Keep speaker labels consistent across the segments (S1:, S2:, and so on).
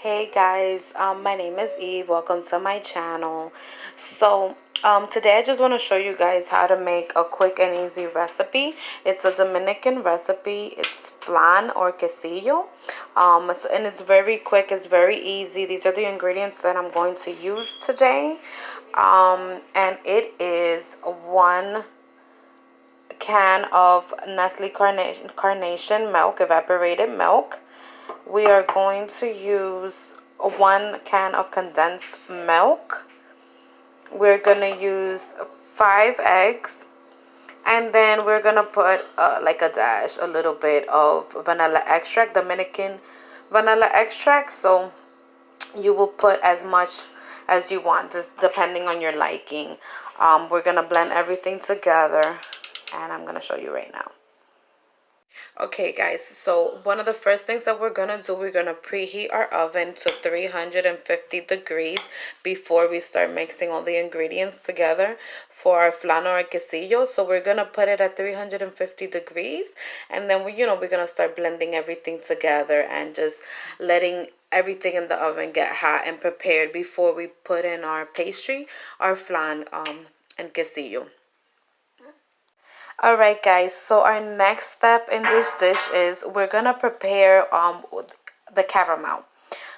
S1: Hey guys, my name is Eve. Welcome to my channel. Today I just want to show you guys how to make a quick and easy recipe. It's a Dominican recipe. It's flan or quesillo. And it's very quick. It's very easy. These are the ingredients that I'm going to use today. And it is 1 can of Nestle Carnation milk, evaporated milk. We are going to use 1 can of condensed milk. We're going to use 5 eggs. And then we're going to put like a little bit of vanilla extract, Dominican vanilla extract. So you will put as much as you want, just depending on your liking. We're going to blend everything together. And I'm going to show you right now. Okay guys, so one of the first things that we're gonna do, we're gonna preheat our oven to 350 degrees before we start mixing all the ingredients together for our flan or quesillo. So we're gonna put it at 350 degrees, and then we're gonna start blending everything together and just letting everything in the oven get hot and prepared before we put in our pastry, our flan and quesillo. Alright guys, so our next step in this dish is we're gonna prepare the caramel.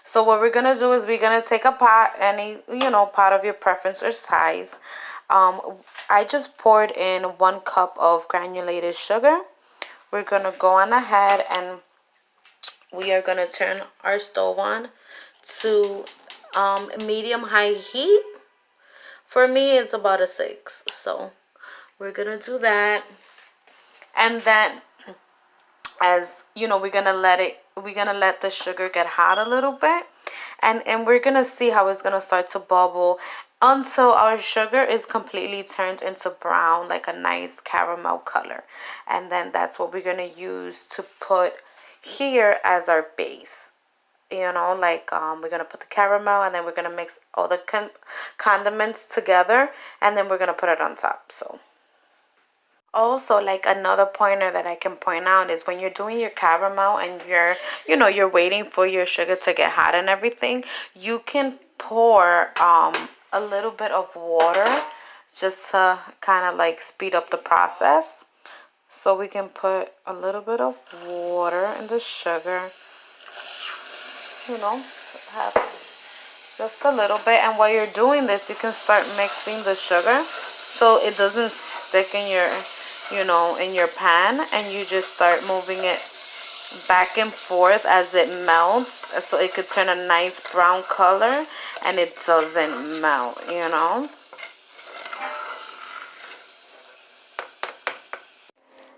S1: So what we're gonna do is we're gonna take a pot, any pot of your preference or size. I just poured in 1 cup of granulated sugar. We're gonna go on ahead and we are gonna turn our stove on to medium-high heat. For me, it's about a 6. So we're gonna do that, and then as you know, we're gonna let the sugar get hot a little bit, and we're gonna see how it's gonna start to bubble until our sugar is completely turned into brown, like a nice caramel color. And then that's what we're gonna use to put here as our base. We're gonna put the caramel, and then we're gonna mix all the condiments together, and then we're gonna put it on top. So also, like, another pointer that I can point out is when you're doing your caramel and you're waiting for your sugar to get hot and everything, you can pour a little bit of water just to kind of like speed up the process. So we can put a little bit of water in the sugar, have just a little bit. And while you're doing this, you can start mixing the sugar so it doesn't stick in your in your pan, and you just start moving it back and forth as it melts, so it could turn a nice brown color and it doesn't melt.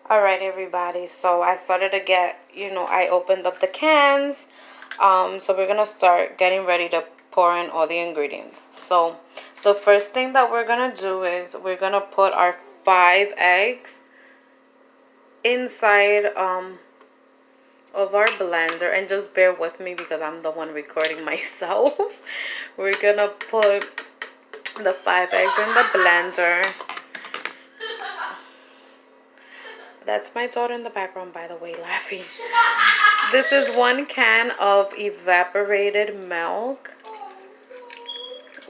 S1: Alright everybody, so I started to get, I opened up the cans. So we're gonna start getting ready to pour in all the ingredients. So the first thing that we're gonna do is we're gonna put our 5 eggs inside of our blender, and just bear with me because I'm the one recording myself. We're gonna put the 5 eggs in the blender. That's my daughter in the background, by the way, laughing. This is 1 can of evaporated milk.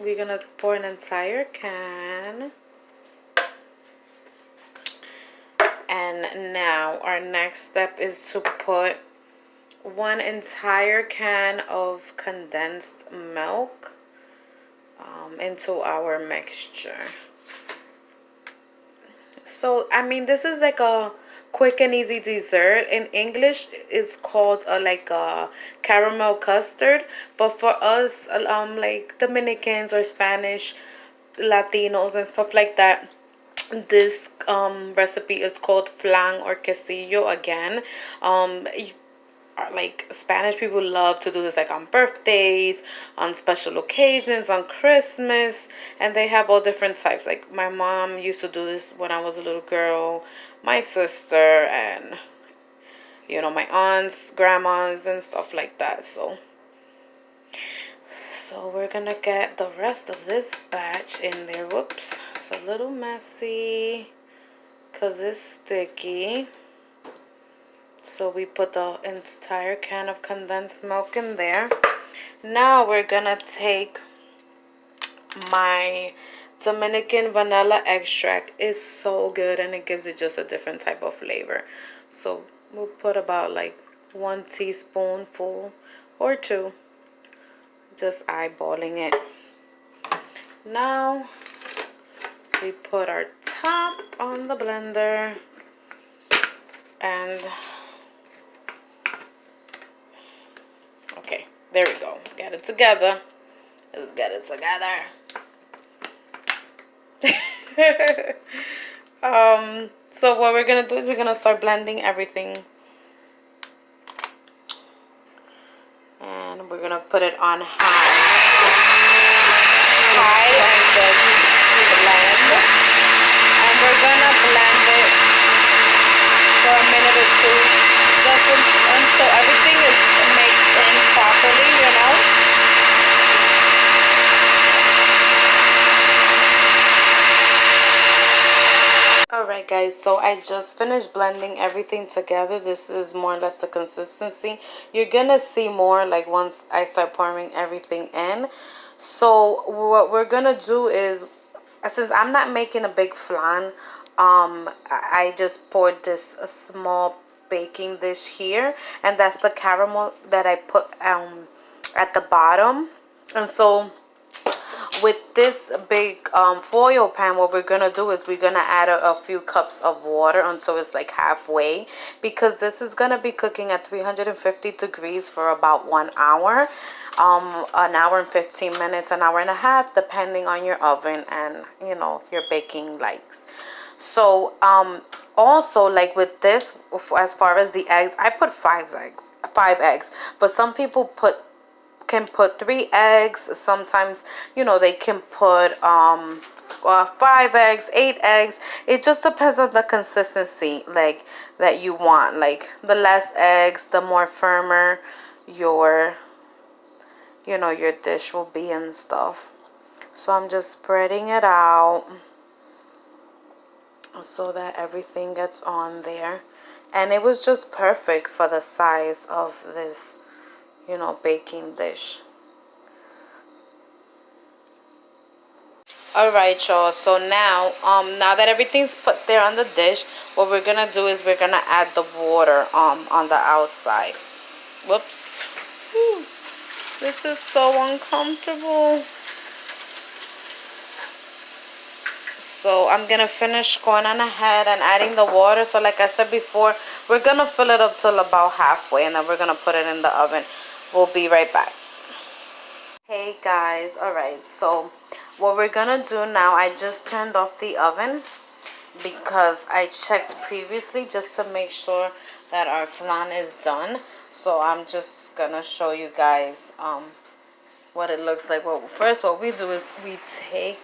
S1: We're gonna pour an entire can. And now our next step is to put 1 entire can of condensed milk into our mixture. So I mean, this is like a quick and easy dessert. In English, it's called like a caramel custard, but for us like Dominicans or Spanish Latinos and stuff like that, this recipe is called flan or quesillo. Again, like Spanish people love to do this like on birthdays, on special occasions, on Christmas, and they have all different types. Like my mom used to do this when I was a little girl, my sister, and my aunts, grandmas, and stuff like that. So we're gonna get the rest of this batch in there. Whoops, it's a little messy because it's sticky. So we put the entire can of condensed milk in there. Now we're gonna take my Dominican vanilla extract. Is so good and it gives it just a different type of flavor. So we'll put about like 1 teaspoonful or 2, just eyeballing it. Now we put our top on the blender and okay, there we go. Get it together. Let's get it together. So what we're gonna do is we're gonna start blending everything, and we're gonna put it on high and just blend, and we're gonna blend it for a minute or two, just until everything is mixed in properly, you know. Alright guys, so I just finished blending everything together. This is more or less the consistency. You're gonna see more like once I start pouring everything in. So what we're gonna do is, since I'm not making a big flan, I just poured this a small baking dish here, and that's the caramel that I put at the bottom. And so with this big foil pan, what we're gonna do is we're gonna add a few cups of water until it's like halfway, because this is gonna be cooking at 350 degrees for about 1 hour, an hour and 15 minutes, an hour and a half, depending on your oven and you know if your baking likes. So also, like with this, as far as the eggs, I put 5 eggs, but some people can put 3 eggs. Sometimes, you know, they can put 5 eggs, 8 eggs. It just depends on the consistency like that you want. Like the less eggs, the more firmer your, you know, your dish will be and stuff. So I'm just spreading it out so that everything gets on there, and it was just perfect for the size of this, you know, baking dish. Alright y'all, so now that everything's put there on the dish, what we're gonna do is we're gonna add the water on the outside. Whoops. Whew. This is so uncomfortable. So I'm gonna finish going on ahead and adding the water. So like I said before, we're gonna fill it up till about halfway, and then we're gonna put it in the oven. We'll be right back. Hey guys, alright, so what we're gonna do now, I just turned off the oven because I checked previously just to make sure that our flan is done. So I'm just gonna show you guys what it looks like. Well, first what we do is we take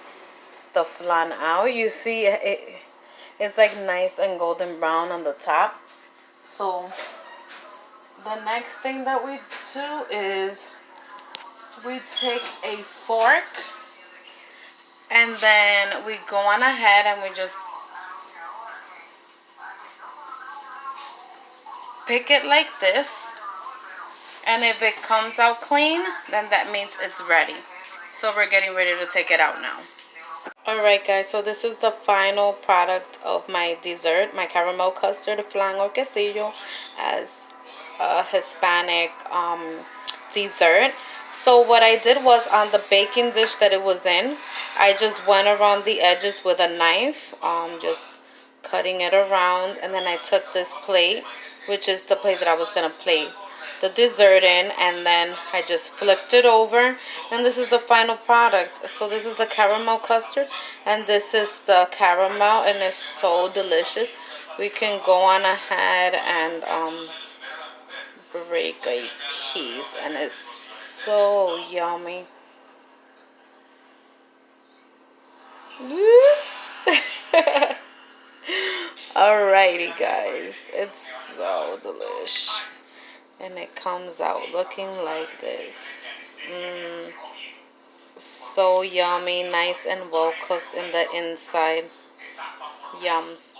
S1: the flan out. You see it's like nice and golden brown on the top. So the next thing that we do is we take a fork, and then we go on ahead and we just pick it like this, and if it comes out clean, then that means it's ready. So we're getting ready to take it out now. Alright guys, so this is the final product of my dessert, my caramel custard, flan or quesillo, as a Hispanic dessert. So what I did was, on the baking dish that it was in, I just went around the edges with a knife, just cutting it around, and then I took this plate, which is the plate that I was gonna plate the dessert in, and then I just flipped it over, and this is the final product. So this is the caramel custard, and this is the caramel, and it's so delicious. We can go on ahead and break a piece, and it's so yummy. Alrighty guys, it's so delish, and it comes out looking like this. So yummy, nice and well cooked in the inside. Yums.